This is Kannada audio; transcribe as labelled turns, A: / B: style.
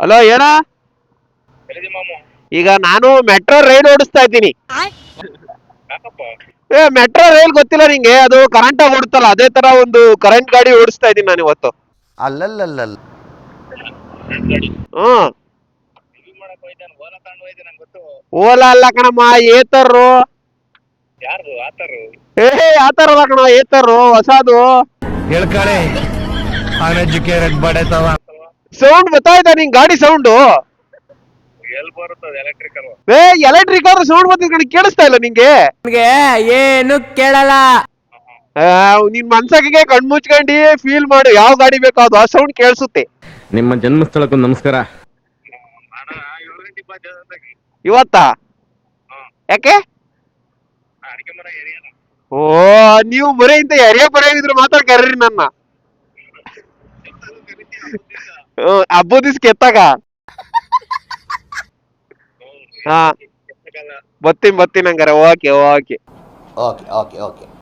A: ಹಲೋ ಏನ
B: ಎಲ್ಲಿದಿ ಮಾಮು?
A: ಈಗ ನಾನು ಮೆಟ್ರೋ ರೈಲ್ ಓಡಿಸ್ತಾ ಇದ್ದೀನಿ.
B: ಯಾಕಪ್ಪ?
A: ಮೆಟ್ರೋ ರೈಲ್ ಗೊತ್ತಿಲ್ಲ ನಿಂಗೆ? ಅದು ಕರೆಂಟ್ ಆಗಿ ಓಡುತ್ತಲ್ಲ, ಅದೇ ತರ ಒಂದು ಕರೆಂಟ್ ಗಾಡಿ ಓಡಿಸ್ತಾ ಇದ್ದೀನಿ ನಾನು ಇವತ್ತು.
C: ಅಲ್ಲಲ್ಲಲ್ಲ
A: ಹ್ಮ್.
B: ರಿವ್ಯೂ ಮಾಡಕ್ ಹೋಯ್ತಾನ, ಓಲಾ ತಗೊಂಡು ಹೋಯ್ದೆ ನಂಗೆ ಗೊತ್ತು.
A: ಓಲಾ ಅಲ್ಲ ಕಣಮ್ಮ, ಏತರ್ರು.
B: ಯಾರ್ದು ಆತರು?
A: ಆತರ ಅಲ್ಲ ಕಣ, ಏತರ್ರು ಹೊಸದು.
D: ಹೇಳ್ಕಳಿ ಅನ್ಎಜುಕೇಟೆಡ್ ಬಡತವ.
A: ಸೌಂಡ್ ಗೊತ್ತಾಯ್ತಾ ನಿಂಗ್? ಗಾಡಿ ಸೌಂಡು
B: ಎಲ್ಲಿ ಬರುತ್ತದ ಎಲೆಕ್ಟ್ರಿಕಲ್?
A: ಎಲೆಕ್ಟ್ರಿಕ್ ಆದ್ರೂ ಸೌಂಡ್ ಬರ್ತಿದ್ ಕಣ, ಕೇಳಿಸ್ತಾ ಇಲ್ಲ ನಿಂಗೆ?
E: ಏನು ಕೇಳಲ್ಲ.
A: ನಿನ್ ಮನ್ಸಾಗೆ ಕಣ್ಮುಚ್ಕೊಂಡಿ ಫೀಲ್ ಮಾಡು, ಯಾವ ಗಾಡಿ ಬೇಕೋ ಅದು, ಆ ಸೌಂಡ್ ಕೇಳಿಸುತ್ತೆ.
F: ನಿಮ್ಮ ಜನ್ಮಸ್ಥಳಕ್ಕೂ ನಮಸ್ಕಾರ.
B: ಅಣ್ಣ 7 ಗಂಟೆ ಬಾ ದೇವಸ್ಥಾನಕ್ಕೆ.
A: ಇವತ್ತಾ? ಯಾಕೆ?
B: ಅಡಿಕೆ ಮರ ಏರಿಯಾನ.
A: ಓ, ನೀವು ಬರೀ ಇಂತ ಎರಿಯ ಬರೆಯಿದ್ರು ಮಾತ್ರ ಕರೀರಿ ನನ್ನ. ಹಬ್ಬದ ದಿವ್ಸ ಕೆತ್ತಾಗ. ಹಾ, ಬರ್ತೀನಿ ಹಂಗಾರೆ. Okay okay
C: okay okay okay